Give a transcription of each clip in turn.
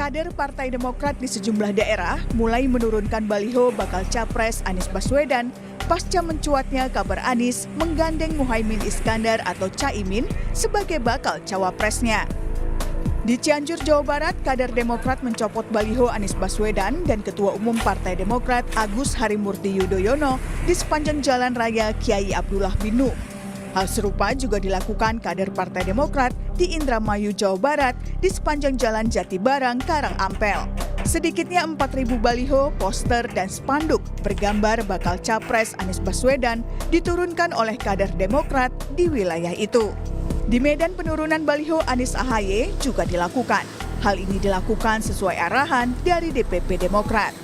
Kader Partai Demokrat di sejumlah daerah mulai menurunkan baliho bakal capres Anies Baswedan pasca mencuatnya kabar Anies menggandeng Muhaimin Iskandar atau Caimin sebagai bakal cawapresnya. Di Cianjur, Jawa Barat, kader Demokrat mencopot baliho Anies Baswedan dan Ketua Umum Partai Demokrat Agus Harimurti Yudhoyono di sepanjang Jalan Raya Kiai Abdullah bin Nuh. Hal serupa juga dilakukan kader Partai Demokrat di Indramayu, Jawa Barat di sepanjang Jalan Jati Barang, Karang Ampel. Sedikitnya 4.000 baliho, poster, dan spanduk bergambar bakal capres Anies Baswedan diturunkan oleh kader Demokrat di wilayah itu. Di Medan, penurunan baliho Anies AHY juga dilakukan. Hal ini dilakukan sesuai arahan dari DPP Demokrat.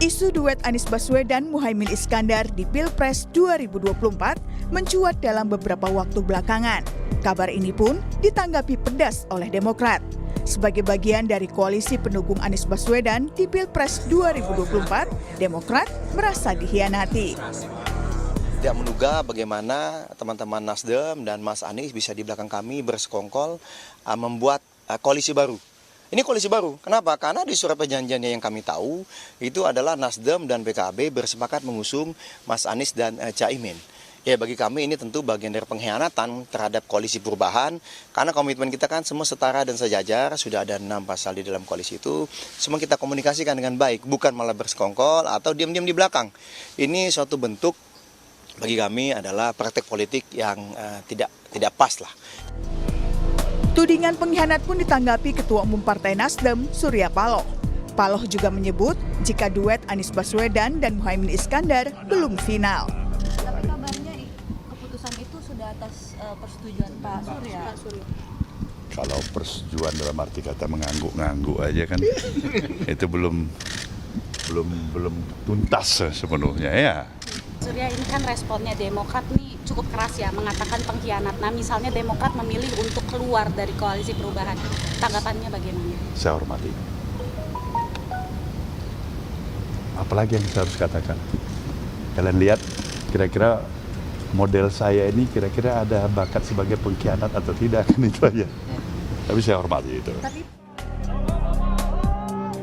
Isu duet Anies Baswedan Muhaimin Iskandar di Pilpres 2024 mencuat dalam beberapa waktu belakangan. Kabar ini pun ditanggapi pedas oleh Demokrat. Sebagai bagian dari koalisi pendukung Anies Baswedan di Pilpres 2024, Demokrat merasa dikhianati. Tidak menduga bagaimana teman-teman Nasdem dan Mas Anies bisa di belakang kami bersekongkol membuat koalisi baru. Ini koalisi baru. Kenapa? Karena di surat perjanjiannya yang kami tahu itu adalah Nasdem dan PKB bersepakat mengusung Mas Anies dan Caimin. Ya, bagi kami ini tentu bagian dari pengkhianatan terhadap koalisi perubahan, karena komitmen kita kan semua setara dan sejajar, sudah ada 6 pasal di dalam koalisi itu, semua kita komunikasikan dengan baik, bukan malah bersekongkol atau diam-diam di belakang. Ini suatu bentuk bagi kami adalah praktek politik yang tidak pas lah. Tudingan pengkhianat pun ditanggapi Ketua Umum Partai Nasdem, Surya Paloh. Paloh juga menyebut jika duet Anies Baswedan dan Muhaimin Iskandar belum final. Tapi kabarnya keputusan itu sudah atas persetujuan Pak Surya. Kalau persetujuan dalam arti kata mengangguk-ngangguk aja kan, itu belum tuntas sepenuhnya ya. Surya, ini kan responnya Demokrat nih cukup keras ya, mengatakan pengkhianat. Nah, misalnya Demokrat memilih untuk keluar dari koalisi perubahan. Tanggapannya bagaimana? Saya hormati. Apalagi yang saya harus katakan? Kalian lihat kira-kira model saya ini kira-kira ada bakat sebagai pengkhianat atau tidak, kan itu aja. Tapi saya hormati itu.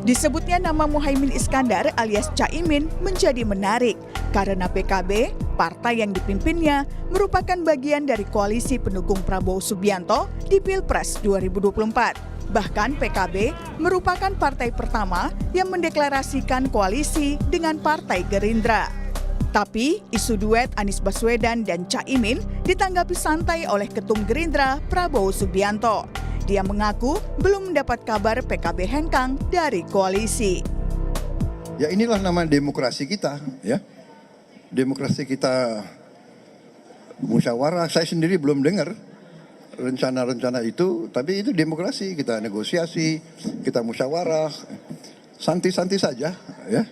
Disebutnya nama Muhaimin Iskandar alias Caimin menjadi menarik karena PKB, partai yang dipimpinnya, merupakan bagian dari koalisi pendukung Prabowo Subianto di Pilpres 2024. Bahkan PKB merupakan partai pertama yang mendeklarasikan koalisi dengan Partai Gerindra. Tapi isu duet Anies Baswedan dan Caimin ditanggapi santai oleh Ketum Gerindra Prabowo Subianto. Dia mengaku belum mendapat kabar PKB hengkang dari koalisi. Ya, inilah nama demokrasi kita, ya. Demokrasi kita musyawarah. Saya sendiri belum dengar rencana-rencana itu, tapi itu demokrasi. Kita negosiasi, kita musyawarah, santai-santai saja, ya.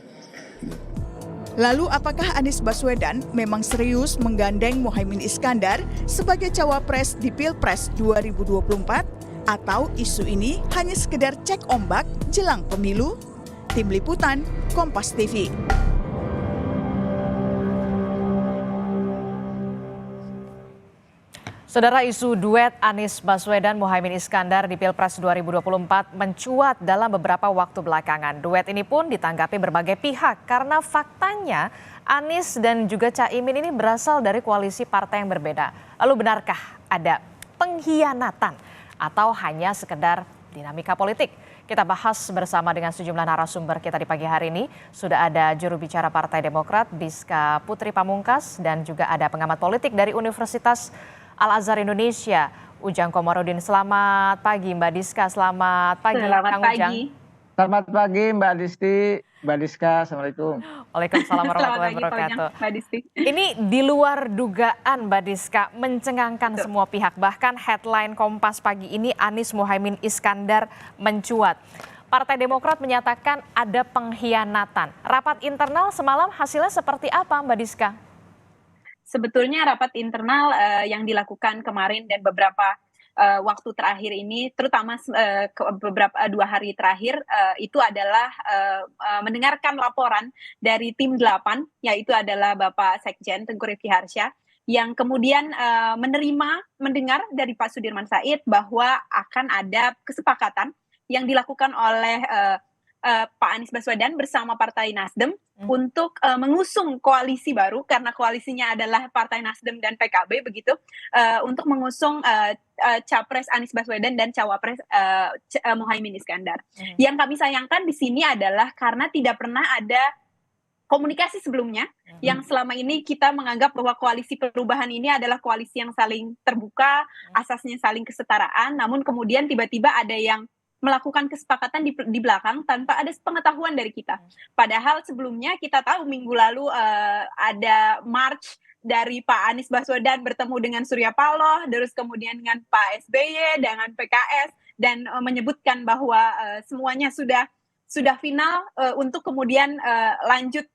Lalu apakah Anies Baswedan memang serius menggandeng Muhaimin Iskandar sebagai cawapres di Pilpres 2024? Atau isu ini hanya sekedar cek ombak jelang pemilu? Tim Liputan, Kompas TV. Saudara, isu duet Anies Baswedan Muhaimin Iskandar di Pilpres 2024 mencuat dalam beberapa waktu belakangan. Duet ini pun ditanggapi berbagai pihak karena faktanya Anies dan juga Caimin ini berasal dari koalisi partai yang berbeda. Lalu benarkah ada pengkhianatan atau hanya sekedar dinamika politik? Kita bahas bersama dengan sejumlah narasumber kita di pagi hari ini. Sudah ada juru bicara Partai Demokrat, Bizka Putri Pamungkas, dan juga ada pengamat politik dari Universitas Al-Azhar Indonesia, Ujang Komarudin. Selamat pagi Mbak Diska, selamat pagi Kang Ujang. Selamat pagi Mbak Disti, Mbak Diska, Assalamualaikum. Waalaikumsalam warahmatullahi wabarakatuh. Mbak Disti. Ini di luar dugaan Mbak Diska, mencengangkan semua pihak. Bahkan headline Kompas pagi ini Anies Muhaimin Iskandar mencuat. Partai Demokrat menyatakan ada pengkhianatan. Rapat internal semalam hasilnya seperti apa Mbak Diska? Sebetulnya rapat internal yang dilakukan kemarin dan beberapa waktu terakhir ini, terutama beberapa 2 hari terakhir, itu adalah mendengarkan laporan dari tim 8, yaitu adalah Bapak Sekjen Tengku Rifki Harsha, yang kemudian mendengar dari Pak Sudirman Said bahwa akan ada kesepakatan yang dilakukan oleh Pak Anies Baswedan bersama Partai Nasdem untuk mengusung koalisi baru, karena koalisinya adalah Partai Nasdem dan PKB begitu, untuk mengusung Capres Anies Baswedan dan Cawapres Muhaimin Iskandar. Yang kami sayangkan di sini adalah karena tidak pernah ada komunikasi sebelumnya, yang selama ini kita menganggap bahwa koalisi perubahan ini adalah koalisi yang saling terbuka, asasnya saling kesetaraan, namun kemudian tiba-tiba ada yang melakukan kesepakatan di belakang tanpa ada pengetahuan dari kita. Padahal sebelumnya kita tahu minggu lalu ada march dari Pak Anies Baswedan bertemu dengan Surya Paloh, terus kemudian dengan Pak SBY, dengan PKS, dan menyebutkan bahwa semuanya sudah final untuk kemudian lanjut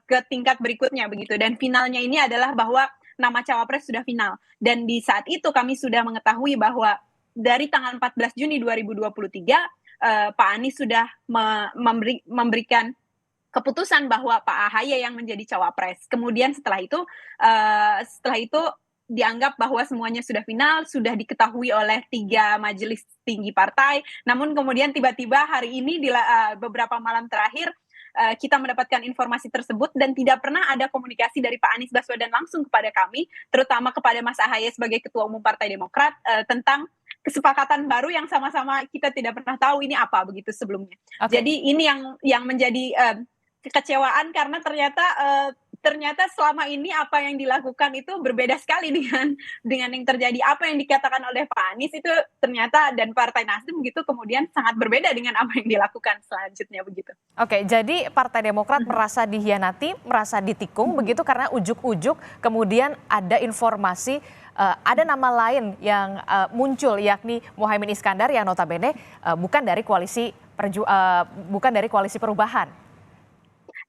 ke tingkat berikutnya begitu. Dan finalnya ini adalah bahwa nama cawapres sudah final. Dan di saat itu kami sudah mengetahui bahwa dari tanggal 14 Juni 2023 Pak Anies sudah memberikan keputusan bahwa Pak AHY yang menjadi cawapres. Kemudian setelah itu dianggap bahwa semuanya sudah final, sudah diketahui oleh 3 majelis tinggi partai. Namun kemudian tiba-tiba hari ini beberapa malam terakhir kita mendapatkan informasi tersebut dan tidak pernah ada komunikasi dari Pak Anies Baswedan langsung kepada kami, terutama kepada Mas AHY sebagai Ketua Umum Partai Demokrat tentang kesepakatan baru yang sama-sama kita tidak pernah tahu ini apa begitu sebelumnya. Jadi ini yang menjadi kekecewaan karena ternyata selama ini apa yang dilakukan itu berbeda sekali dengan yang terjadi. Apa yang dikatakan oleh Pak Anies itu ternyata dan Partai Nasdem gitu kemudian sangat berbeda dengan apa yang dilakukan selanjutnya begitu. Oke, jadi Partai Demokrat merasa dihianati, merasa ditikung begitu karena ujuk-ujuk kemudian ada informasi ada nama lain yang muncul yakni Muhaimin Iskandar yang notabene bukan dari koalisi perubahan.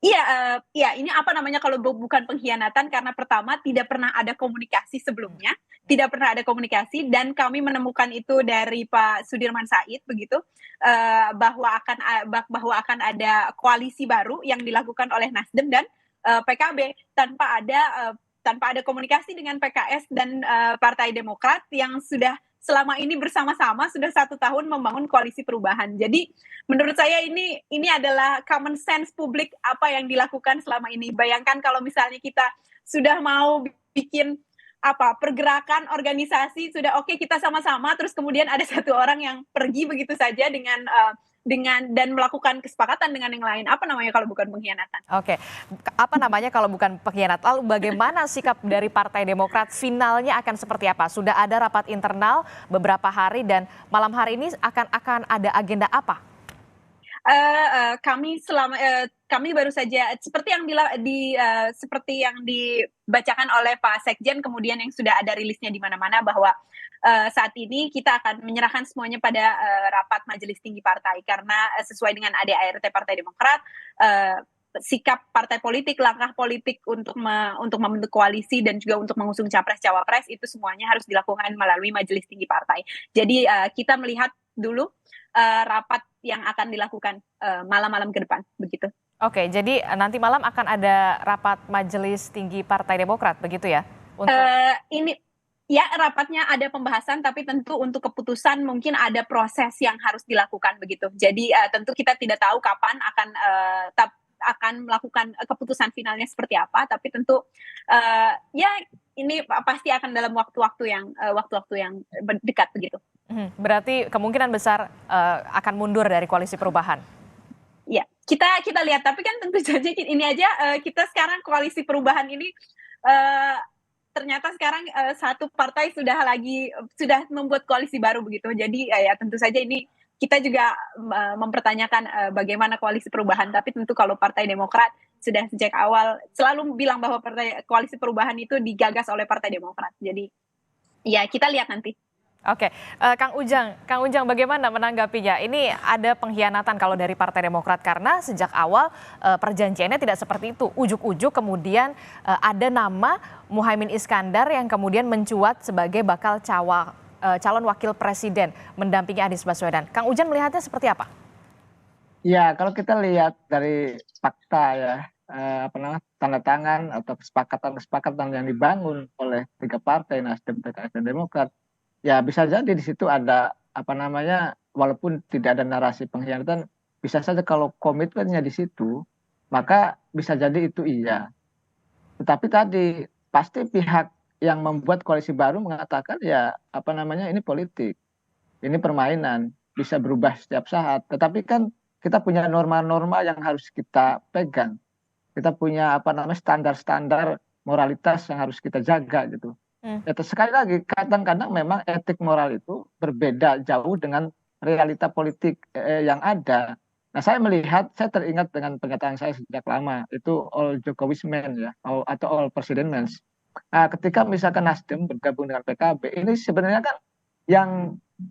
Iya, ini apa namanya kalau bukan pengkhianatan karena pertama tidak pernah ada komunikasi sebelumnya, tidak pernah ada komunikasi dan kami menemukan itu dari Pak Sudirman Said begitu bahwa akan ada koalisi baru yang dilakukan oleh Nasdem dan PKB tanpa ada komunikasi dengan PKS dan Partai Demokrat yang sudah selama ini bersama-sama sudah 1 tahun membangun koalisi perubahan. Jadi menurut saya ini adalah common sense publik apa yang dilakukan selama ini. Bayangkan kalau misalnya kita sudah mau bikin pergerakan organisasi sudah oke, kita sama-sama terus kemudian ada satu orang yang pergi begitu saja dengan dan melakukan kesepakatan dengan yang lain. Apa namanya kalau bukan pengkhianatan? Oke, apa namanya kalau bukan pengkhianat? Lalu bagaimana sikap dari Partai Demokrat finalnya akan seperti apa? Sudah ada rapat internal beberapa hari dan malam hari ini akan ada agenda apa? Kami baru saja seperti yang dibacakan oleh Pak Sekjen kemudian yang sudah ada rilisnya di mana-mana bahwa saat ini kita akan menyerahkan semuanya pada rapat majelis tinggi partai karena sesuai dengan ADART Partai Demokrat sikap partai politik, langkah politik untuk membentuk koalisi dan juga untuk mengusung capres cawapres itu semuanya harus dilakukan melalui majelis tinggi partai. Jadi kita melihat dulu rapat yang akan dilakukan malam-malam ke depan begitu. Oke, jadi nanti malam akan ada rapat majelis tinggi Partai Demokrat begitu ya? Ini ya rapatnya ada pembahasan tapi tentu untuk keputusan mungkin ada proses yang harus dilakukan begitu. Jadi tentu kita tidak tahu kapan akan melakukan keputusan finalnya seperti apa, tapi tentu ini pasti akan dalam waktu-waktu yang dekat begitu. Berarti kemungkinan besar akan mundur dari koalisi perubahan. Ya, kita lihat. Tapi kan tentu saja ini aja kita sekarang koalisi perubahan ini ternyata sekarang satu partai sudah membuat koalisi baru begitu. Jadi ya tentu saja ini kita juga mempertanyakan bagaimana koalisi perubahan. Tapi tentu kalau Partai Demokrat sudah sejak awal selalu bilang bahwa koalisi perubahan itu digagas oleh Partai Demokrat. Jadi ya kita lihat nanti. Oke, Kang Ujang bagaimana menanggapinya? Ini ada pengkhianatan kalau dari Partai Demokrat karena sejak awal perjanjiannya tidak seperti itu. Ujuk-ujuk kemudian ada nama Muhaimin Iskandar yang kemudian mencuat sebagai bakal calon wakil presiden mendampingi Anies Baswedan. Kang Ujang melihatnya seperti apa? Ya, kalau kita lihat dari fakta ya, tanda tangan atau kesepakatan yang dibangun oleh 3 partai Nasdem, PKS dan Demokrat. Ya bisa jadi di situ ada walaupun tidak ada narasi pengkhianatan, bisa saja kalau komitmennya di situ, maka bisa jadi itu iya. Tetapi tadi pasti pihak yang membuat koalisi baru mengatakan ya apa namanya ini politik, ini permainan, bisa berubah setiap saat. Tetapi kan kita punya norma-norma yang harus kita pegang. Kita punya apa namanya standar-standar moralitas yang harus kita jaga gitu. Ya, sekali lagi kadang-kadang memang etik moral itu berbeda jauh dengan realita politik yang ada. Nah, saya teringat dengan pernyataan saya sejak lama, itu all Jokowi's men ya, atau all president men. Nah, ketika misalkan Nasdem bergabung dengan PKB, ini sebenarnya kan yang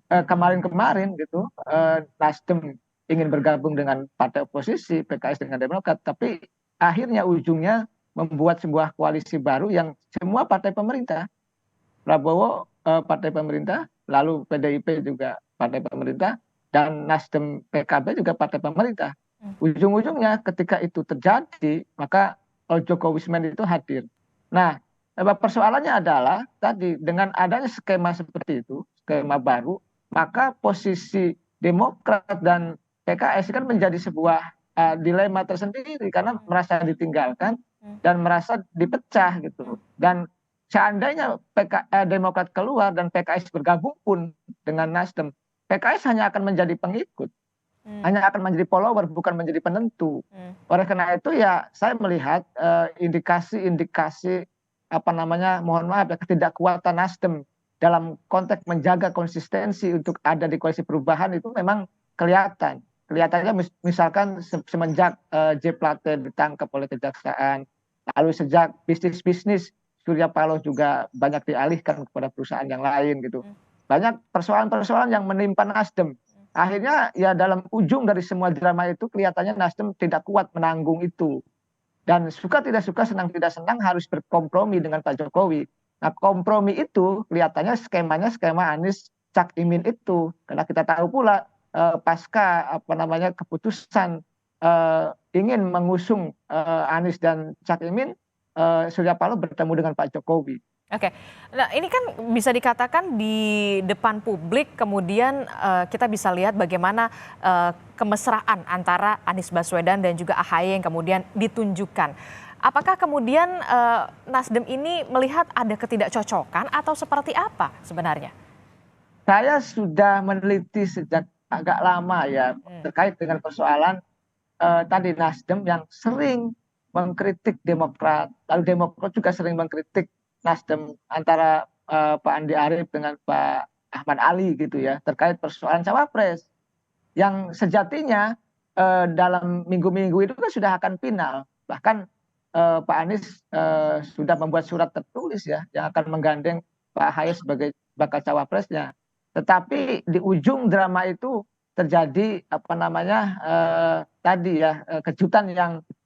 kemarin-kemarin gitu, Nasdem ingin bergabung dengan partai oposisi, PKS dengan Demokrat, tapi akhirnya ujungnya membuat sebuah koalisi baru yang semua partai pemerintah. Prabowo partai pemerintah, lalu PDIP juga partai pemerintah, dan Nasdem PKB juga partai pemerintah. Ujung-ujungnya ketika itu terjadi, maka Jokowismen itu hadir. Nah, persoalannya adalah tadi dengan adanya skema seperti itu, skema baru, maka posisi Demokrat dan PKS kan menjadi sebuah dilema tersendiri karena merasa ditinggalkan dan merasa dipecah gitu. Dan seandainya Demokrat keluar dan PKS bergabung pun dengan Nasdem, PKS hanya akan menjadi pengikut, hanya akan menjadi follower, bukan menjadi penentu. Oleh karena itu ya saya melihat indikasi-indikasi apa namanya, mohon maaf ya, ketidakkuatan Nasdem dalam konteks menjaga konsistensi untuk ada di koalisi perubahan itu memang kelihatan. Kelihatannya misalkan semenjak J Plate ditangkap oleh kejaksaan, lalu sejak bisnis Surya Paloh juga banyak dialihkan kepada perusahaan yang lain gitu. Banyak persoalan-persoalan yang menimpa Nasdem. Akhirnya ya dalam ujung dari semua drama itu kelihatannya Nasdem tidak kuat menanggung itu. Dan suka tidak suka, senang tidak senang harus berkompromi dengan Pak Jokowi. Nah, kompromi itu kelihatannya skemanya skema Anies Cak Imin itu. Karena kita tahu pula pasca apa namanya keputusan ingin mengusung Anies dan Cak Imin, Surya Paloh bertemu dengan Pak Jokowi. Oke, nah ini kan bisa dikatakan di depan publik kemudian kita bisa lihat bagaimana kemesraan antara Anies Baswedan dan juga AHY yang kemudian ditunjukkan. Apakah kemudian Nasdem ini melihat ada ketidakcocokan atau seperti apa sebenarnya? Saya sudah meneliti sejak agak lama ya terkait dengan persoalan tadi Nasdem yang sering mengkritik Demokrat, lalu Demokrat juga sering mengkritik Nasdem antara Pak Andi Arief dengan Pak Ahmad Ali gitu ya terkait persoalan cawapres yang sejatinya dalam minggu-minggu itu kan sudah akan final, bahkan Pak Anies sudah membuat surat tertulis ya yang akan menggandeng Pak AHY sebagai bakal cawapresnya. Tetapi di ujung drama itu terjadi apa namanya tadi ya kejutan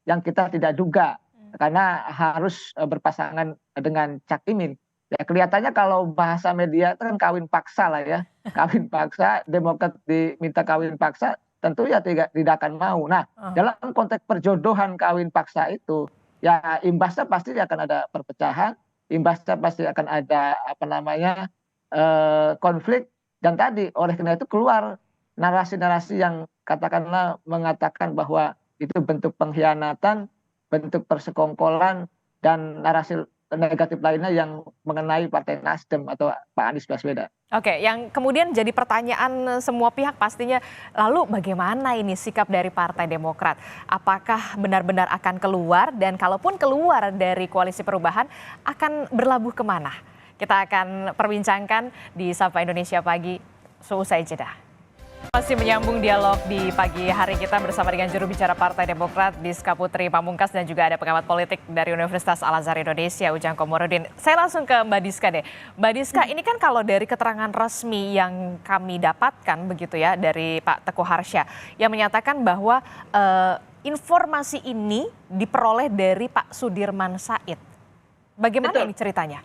yang kita tidak duga. Karena harus berpasangan dengan Cak Imin. Ya kelihatannya kalau bahasa media itu kan kawin paksa lah ya. Kawin paksa, Demokrat diminta kawin paksa, tentu ya tidak akan mau. Nah, dalam konteks perjodohan kawin paksa itu, ya imbasnya pasti akan ada perpecahan, imbasnya pasti akan ada apa namanya konflik. Dan tadi oleh karena itu keluar narasi-narasi yang katakanlah mengatakan bahwa itu bentuk pengkhianatan, bentuk persekongkolan, dan narasi negatif lainnya yang mengenai Partai Nasdem atau Pak Anies Baswedan. Oke, yang kemudian jadi pertanyaan semua pihak pastinya, lalu bagaimana ini sikap dari Partai Demokrat? Apakah benar-benar akan keluar, dan kalaupun keluar dari koalisi perubahan akan berlabuh kemana? Kita akan perbincangkan di Sapa Indonesia Pagi seusai jeda. Masih menyambung dialog di pagi hari kita bersama dengan juru bicara Partai Demokrat Diska Putri Pamungkas dan juga ada pengamat politik dari Universitas Al-Azhar Indonesia Ujang Komarudin. Saya langsung ke Mbak Diska deh. Mbak Diska, ini kan kalau dari keterangan resmi yang kami dapatkan begitu ya dari Pak Teguh Harsha yang menyatakan bahwa informasi ini diperoleh dari Pak Sudirman Said. Bagaimana ini ceritanya?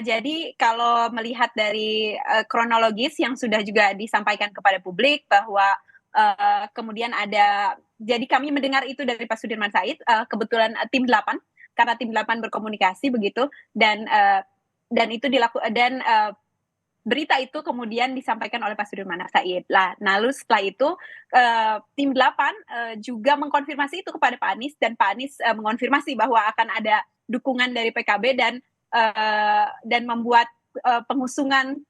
Jadi kalau melihat dari kronologis yang sudah juga disampaikan kepada publik bahwa kemudian ada, jadi kami mendengar itu dari Pak Sudirman Said, kebetulan tim 8, karena tim 8 berkomunikasi begitu, dan itu dilakukan, dan berita itu kemudian disampaikan oleh Pak Sudirman Said. Lah, lalu setelah itu tim 8 juga mengkonfirmasi itu kepada Pak Anies, dan Pak Anies mengonfirmasi bahwa akan ada dukungan dari PKB dan membuat pengusungan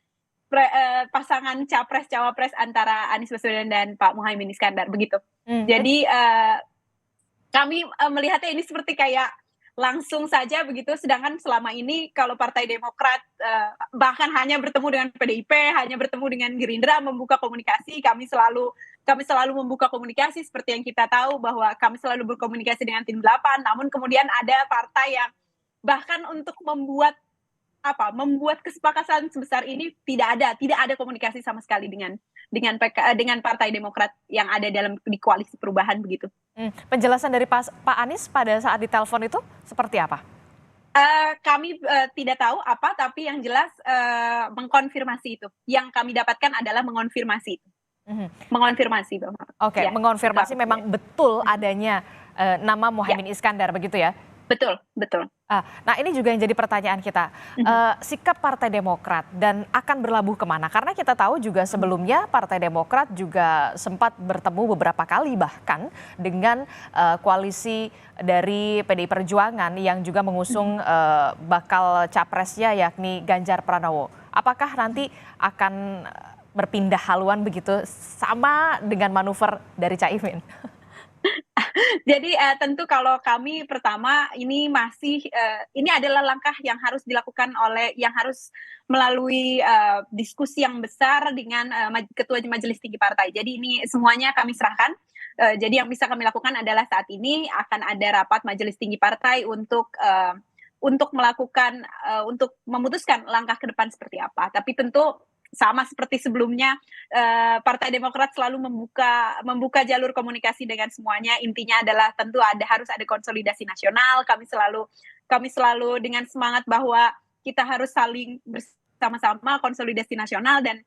pasangan capres cawapres antara Anies Baswedan dan Pak Muhaimin Iskandar begitu. Jadi kami melihatnya ini seperti kayak langsung saja begitu, sedangkan selama ini kalau Partai Demokrat bahkan hanya bertemu dengan PDIP, hanya bertemu dengan Gerindra membuka komunikasi, kami selalu membuka komunikasi seperti yang kita tahu bahwa kami selalu berkomunikasi dengan tim 8, namun kemudian ada partai yang bahkan untuk membuat kesepakatan sebesar ini tidak ada komunikasi sama sekali dengan Partai Demokrat yang ada di koalisi perubahan begitu. Penjelasan dari Pak Anies pada saat ditelepon itu seperti apa? Kami tidak tahu apa, tapi yang jelas mengkonfirmasi itu. Yang kami dapatkan adalah mengonfirmasi itu. Mengonfirmasi, Bapak. Oke, Ya, mengonfirmasi betul. memang betul adanya nama Muhaimin Iskandar begitu ya? Betul. Nah ini juga yang jadi pertanyaan kita, sikap Partai Demokrat dan akan berlabuh kemana? Karena kita tahu juga sebelumnya Partai Demokrat juga sempat bertemu beberapa kali bahkan dengan koalisi dari PDI Perjuangan yang juga mengusung bakal capresnya yakni Ganjar Pranowo. Apakah nanti akan berpindah haluan begitu sama dengan manuver dari Caimin? Jadi tentu kalau kami pertama ini ini adalah langkah yang harus dilakukan yang harus melalui diskusi yang besar dengan Ketua Majelis Tinggi Partai. Jadi ini semuanya kami serahkan. Jadi yang bisa kami lakukan adalah saat ini akan ada rapat Majelis Tinggi Partai untuk memutuskan langkah ke depan seperti apa. Tapi tentu sama seperti sebelumnya, Partai Demokrat selalu membuka jalur komunikasi dengan semuanya. Intinya adalah tentu harus ada konsolidasi nasional. Kami selalu dengan semangat bahwa kita harus saling bersama-sama konsolidasi nasional dan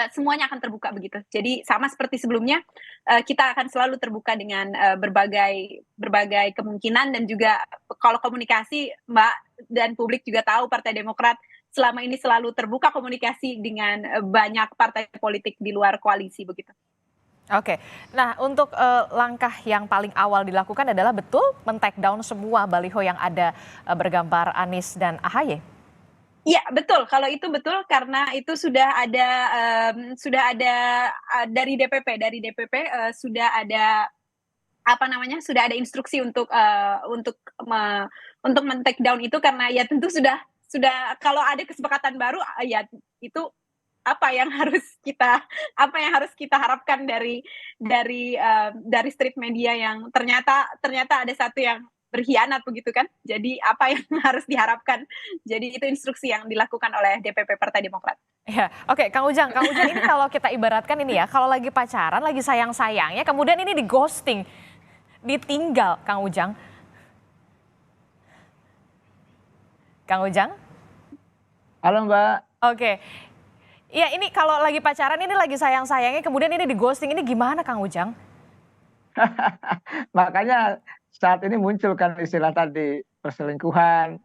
semuanya akan terbuka begitu. Jadi sama seperti sebelumnya, kita akan selalu terbuka dengan berbagai kemungkinan, dan juga kalau komunikasi Mbak dan publik juga tahu Partai Demokrat selama ini selalu terbuka komunikasi dengan banyak partai politik di luar koalisi begitu. Oke, nah untuk langkah yang paling awal dilakukan adalah betul men-take down semua baliho yang ada bergambar Anies dan AHY? Iya betul, kalau itu betul karena itu sudah ada dari DPP sudah ada sudah ada instruksi untuk men-take down itu, karena ya tentu sudah kalau ada kesepakatan baru ya itu apa yang harus kita harapkan dari street media yang ternyata ada satu yang berkhianat begitu kan. Jadi apa yang harus diharapkan. Jadi itu instruksi yang dilakukan oleh DPP Partai Demokrat. Ya, oke, Kang Ujang ini kalau kita ibaratkan ini ya, kalau lagi pacaran, lagi sayang-sayangnya, kemudian ini di ghosting, ditinggal, Kang Ujang. Kang Ujang? Halo Mbak. Oke. Iya, ini kalau lagi pacaran, ini lagi sayang-sayangnya, kemudian ini di ghosting, ini gimana Kang Ujang? Makanya saat ini muncul kan istilah tadi, perselingkuhan,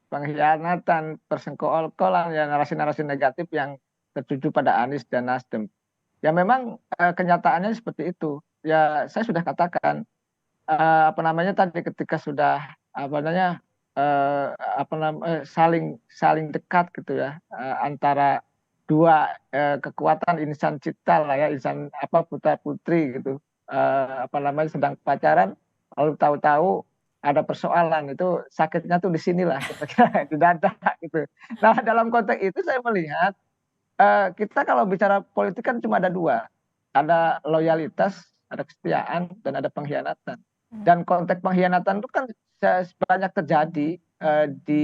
pengkhianatan, persengkolan, ya narasi-narasi negatif yang tertuju pada Anies dan Nasdem. Ya memang kenyataannya seperti itu. Ya saya sudah katakan tadi ketika sudah saling dekat gitu ya, antara dua kekuatan insan cipta lah ya, insan putra putri gitu, sedang pacaran, lalu tahu-tahu ada persoalan, itu sakitnya tuh di sinilah di dada gitu. Nah dalam konteks itu saya melihat kita kalau bicara politik kan cuma ada dua, ada loyalitas, ada kesetiaan, dan ada pengkhianatan. Dan konteks pengkhianatan itu kan banyak terjadi di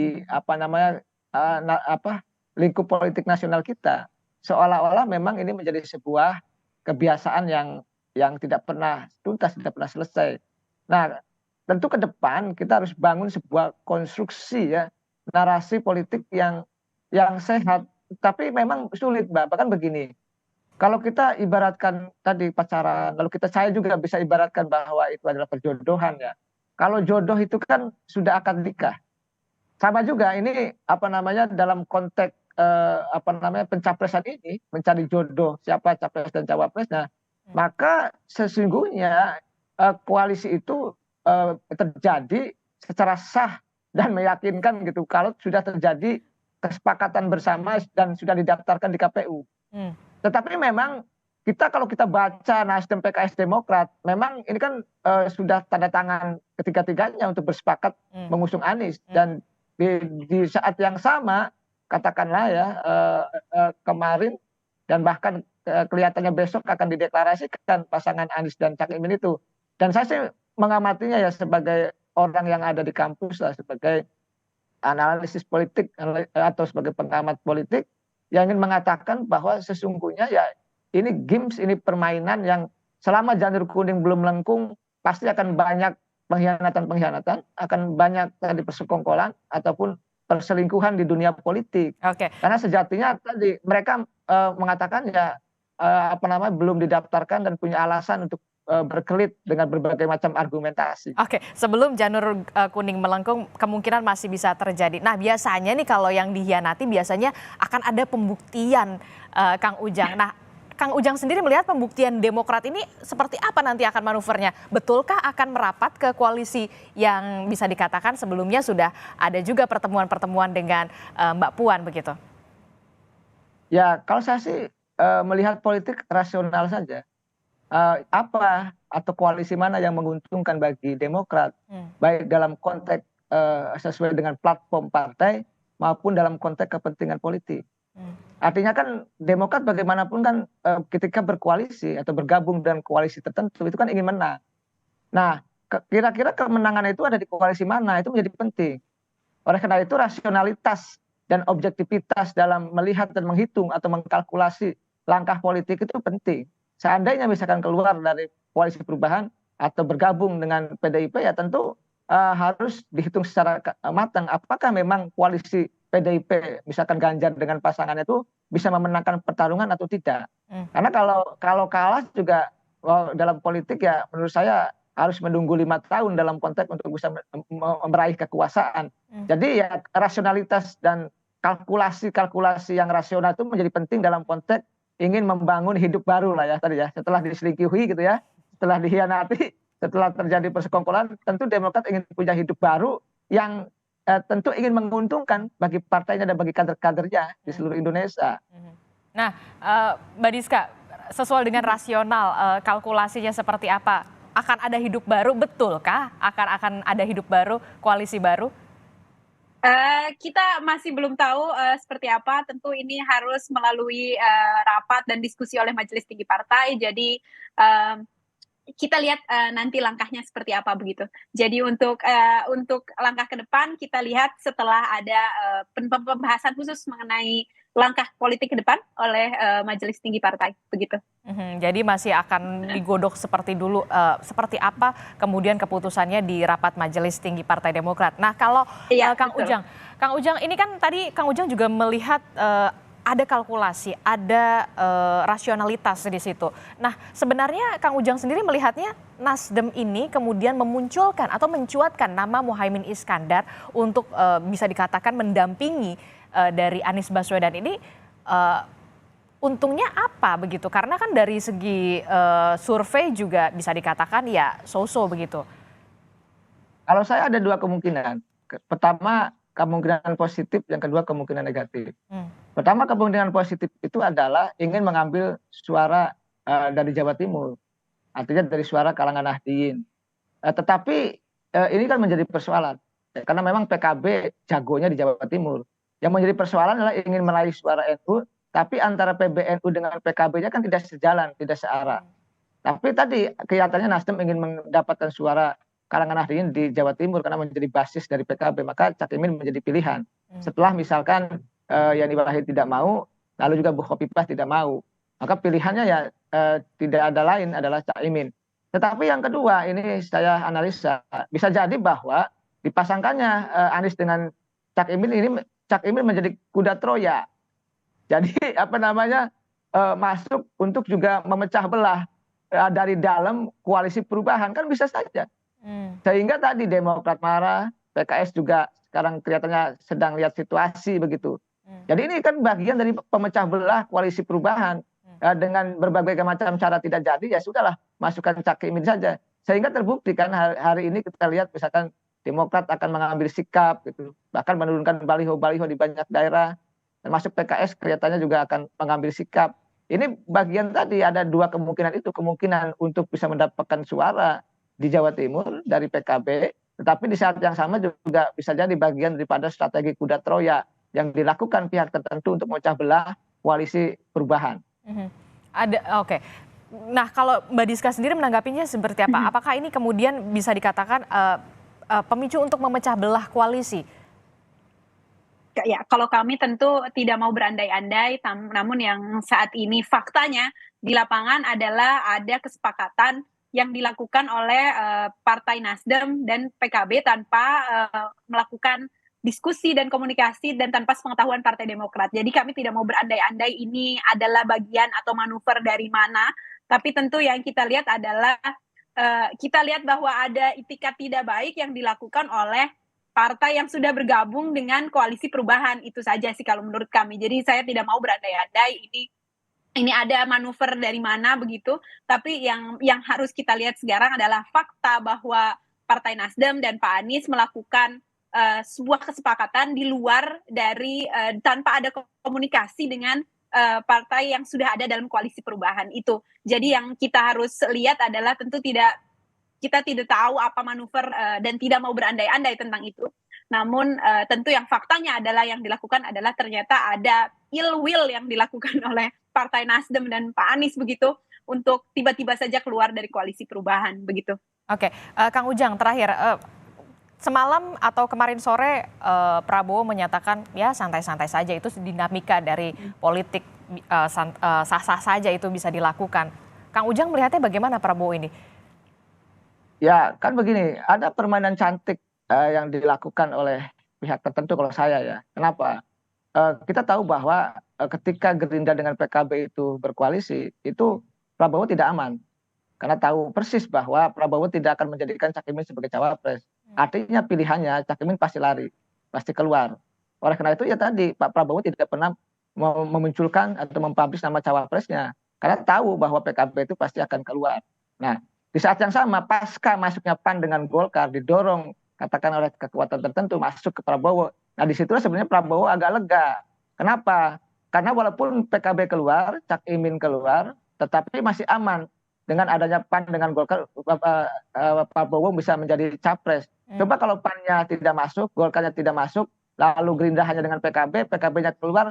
lingkup politik nasional kita, seolah-olah memang ini menjadi sebuah kebiasaan yang tidak pernah tuntas, tidak pernah selesai. Nah tentu ke depan kita harus bangun sebuah konstruksi ya, narasi politik yang sehat, tapi memang sulit Mbak. Bahkan begini, kalau kita ibaratkan tadi pacaran, lalu saya juga bisa ibaratkan bahwa itu adalah perjodohan ya. Kalau jodoh itu kan sudah akad nikah. Sama juga ini dalam konteks pencapresan ini, mencari jodoh siapa capres dan cawapresnya, maka sesungguhnya koalisi itu terjadi secara sah dan meyakinkan gitu kalau sudah terjadi kesepakatan bersama dan sudah didaftarkan di KPU. Tetapi memang kalau kita baca Nasdem, PKS, Demokrat, memang ini kan sudah tanda tangan ketiga-tiganya untuk bersepakat mengusung Anies, dan di saat yang sama katakanlah ya kemarin dan bahkan kelihatannya besok akan dideklarasikan pasangan Anies dan Cak Imin itu. Dan saya sih mengamatinya ya sebagai orang yang ada di kampus lah, sebagai analisis politik atau sebagai pengamat politik yang ingin mengatakan bahwa sesungguhnya ya ini games, ini permainan yang selama janur kuning belum melengkung pasti akan banyak pengkhianatan, akan banyak tadi persekongkolan ataupun perselingkuhan di dunia politik. Karena sejatinya tadi mereka mengatakan ya belum didaftarkan dan punya alasan untuk berkelit dengan berbagai macam argumentasi. Sebelum janur kuning melengkung kemungkinan masih bisa terjadi. Nah, biasanya nih kalau yang dihianati biasanya akan ada pembuktian, Kang Ujang. Nah, Kang Ujang sendiri melihat pembuktian Demokrat ini seperti apa nanti akan manuvernya? Betulkah akan merapat ke koalisi yang bisa dikatakan sebelumnya sudah ada juga pertemuan-pertemuan dengan Mbak Puan begitu? Ya, kalau saya sih melihat politik rasional saja. Apa atau koalisi mana yang menguntungkan bagi Demokrat, baik dalam konteks sesuai dengan platform partai maupun dalam konteks kepentingan politik. Artinya kan Demokrat bagaimanapun kan ketika berkoalisi atau bergabung dengan koalisi tertentu itu kan ingin menang. Nah, kira-kira kemenangan itu ada di koalisi mana, itu menjadi penting. Oleh karena itu rasionalitas dan objektivitas dalam melihat dan menghitung atau mengkalkulasi langkah politik itu penting. Seandainya misalkan keluar dari koalisi perubahan atau bergabung dengan PDIP ya tentu harus dihitung secara matang apakah memang koalisi PDIP misalkan Ganjar dengan pasangannya itu bisa memenangkan pertarungan atau tidak. Karena kalau kalah juga dalam politik ya menurut saya harus menunggu 5 tahun dalam konteks untuk bisa meraih kekuasaan. Jadi ya rasionalitas dan kalkulasi yang rasional itu menjadi penting dalam konteks ingin membangun hidup baru lah ya tadi ya, setelah diselingkuhi gitu ya, setelah dihianati, setelah terjadi persekongkolan, tentu Demokrat ingin punya hidup baru yang tentu ingin menguntungkan bagi partainya dan bagi kader-kadernya di seluruh Indonesia. Nah, Mbak Diska, sesuai dengan rasional, kalkulasinya seperti apa? Akan ada hidup baru, betulkah? Akan ada hidup baru, koalisi baru? Kita masih belum tahu seperti apa. Tentu ini harus melalui rapat dan diskusi oleh Majelis Tinggi Partai. Jadi kita lihat nanti langkahnya seperti apa begitu. Jadi untuk langkah ke depan kita lihat setelah ada pembahasan khusus mengenai langkah politik ke depan oleh Majelis Tinggi Partai begitu. Jadi masih akan digodok seperti dulu, seperti apa kemudian keputusannya di rapat Majelis Tinggi Partai Demokrat. Nah kalau Kang Ujang ini kan tadi Kang Ujang juga melihat ada kalkulasi, ada rasionalitas di situ. Nah sebenarnya Kang Ujang sendiri melihatnya Nasdem ini kemudian memunculkan atau mencuatkan nama Muhaimin Iskandar untuk bisa dikatakan mendampingi dari Anies Baswedan ini, untungnya apa begitu? Karena kan dari segi survei juga bisa dikatakan ya so-so begitu. Kalau saya ada dua kemungkinan. Pertama kemungkinan positif, yang kedua kemungkinan negatif. Pertama kemungkinan positif itu adalah ingin mengambil suara dari Jawa Timur, artinya dari suara kalangan Nahdien. Tetapi ini kan menjadi persoalan, karena memang PKB jagonya di Jawa Timur. Yang menjadi persoalan adalah ingin meraih suara NU, tapi antara PBNU dengan PKB-nya kan tidak sejalan, tidak searah. Tapi tadi kelihatannya Nasdem ingin mendapatkan suara kalangan Nahdien di Jawa Timur karena menjadi basis dari PKB, maka Cak Imin menjadi pilihan. Setelah misalkan Yani Wahid tidak mau, lalu juga Bu Khofifah tidak mau, maka pilihannya ya tidak ada lain adalah Cak Imin. Tetapi yang kedua ini saya analisa bisa jadi bahwa dipasangkannya Anies dengan Cak Imin ini Cak Imin menjadi kuda Troya. Jadi masuk untuk juga memecah belah dari dalam koalisi perubahan kan bisa saja. Sehingga tadi Demokrat marah, PKS juga sekarang kelihatannya sedang lihat situasi begitu. Jadi ini kan bagian dari pemecah belah koalisi perubahan. Dengan berbagai macam cara tidak jadi, ya sudahlah, masukkan Cak Imin saja. Sehingga terbukti kan hari ini kita lihat misalkan Demokrat akan mengambil sikap gitu, bahkan menurunkan baliho-baliho di banyak daerah, termasuk PKS kelihatannya juga akan mengambil sikap. Ini bagian tadi ada dua kemungkinan itu, kemungkinan untuk bisa mendapatkan suara di Jawa Timur dari PKB, tetapi di saat yang sama juga bisa jadi bagian daripada strategi kuda Troya yang dilakukan pihak tertentu untuk memecah belah koalisi perubahan. Oke. Nah, kalau Mbak Diska sendiri menanggapinya seperti apa? Apakah ini kemudian bisa dikatakan pemicu untuk memecah belah koalisi? Ya, kalau kami tentu tidak mau berandai-andai, namun yang saat ini faktanya di lapangan adalah ada kesepakatan yang dilakukan oleh Partai Nasdem dan PKB tanpa melakukan diskusi dan komunikasi dan tanpa sepengetahuan Partai Demokrat. Jadi kami tidak mau berandai-andai ini adalah bagian atau manuver dari mana, tapi tentu yang kita lihat adalah kita lihat bahwa ada itikat tidak baik yang dilakukan oleh partai yang sudah bergabung dengan koalisi perubahan. Itu saja sih kalau menurut kami. Jadi saya tidak mau berandai-andai ini ada manuver dari mana begitu, tapi yang harus kita lihat sekarang adalah fakta bahwa Partai Nasdem dan Pak Anies melakukan sebuah kesepakatan di luar dari tanpa ada komunikasi dengan partai yang sudah ada dalam koalisi perubahan itu. Jadi yang kita harus lihat adalah tentu kita tidak tahu apa manuver dan tidak mau berandai-andai tentang itu. Namun tentu yang faktanya adalah yang dilakukan adalah ternyata ada ill will yang dilakukan oleh Partai Nasdem dan Pak Anies begitu untuk tiba-tiba saja keluar dari koalisi perubahan begitu. Oke, Kang Ujang terakhir. Semalam atau kemarin sore Prabowo menyatakan ya santai-santai saja, itu dinamika dari politik, sah-sah saja itu bisa dilakukan. Kang Ujang melihatnya bagaimana Prabowo ini? Ya kan begini, ada permainan cantik yang dilakukan oleh pihak tertentu kalau saya ya. Kenapa? Kita tahu bahwa ketika Gerindra dengan PKB itu berkoalisi, itu Prabowo tidak aman. Karena tahu persis bahwa Prabowo tidak akan menjadikan Cak Imin sebagai cawapres. Artinya pilihannya Cak Imin pasti lari, pasti keluar. Oleh karena itu ya tadi Pak Prabowo tidak pernah memunculkan atau mempublish nama cawapresnya. Karena tahu bahwa PKB itu pasti akan keluar. Nah, di saat yang sama pasca masuknya PAN dengan Golkar didorong katakan oleh kekuatan tertentu masuk ke Prabowo. Nah, disitulah sebenarnya Prabowo agak lega. Kenapa? Karena walaupun PKB keluar, Cak Imin keluar, tetapi masih aman. Dengan adanya PAN dengan Golkar, Prabowo bisa menjadi capres. Coba kalau PAN-nya tidak masuk, Golkarnya tidak masuk, lalu Gerindra hanya dengan PKB, PKB-nya keluar,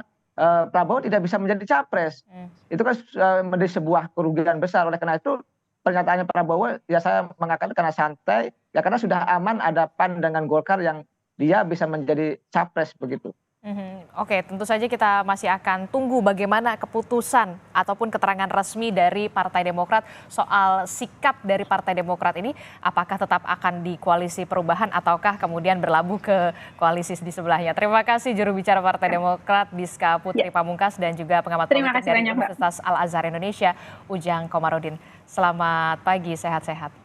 Prabowo tidak bisa menjadi capres. Itu kan menjadi sebuah kerugian besar. Oleh karena itu pernyataannya Prabowo, ya saya mengatakan karena santai, ya karena sudah aman ada PAN dengan Golkar yang dia bisa menjadi capres begitu. Oke, tentu saja kita masih akan tunggu bagaimana keputusan ataupun keterangan resmi dari Partai Demokrat soal sikap dari Partai Demokrat ini. Apakah tetap akan di koalisi perubahan ataukah kemudian berlabuh ke koalisi di sebelahnya. Terima kasih juru bicara Partai Demokrat Diska Putri Pamungkas dan juga pengamat politik dari Universitas Al Azhar Indonesia Ujang Komarudin. Selamat pagi, sehat-sehat.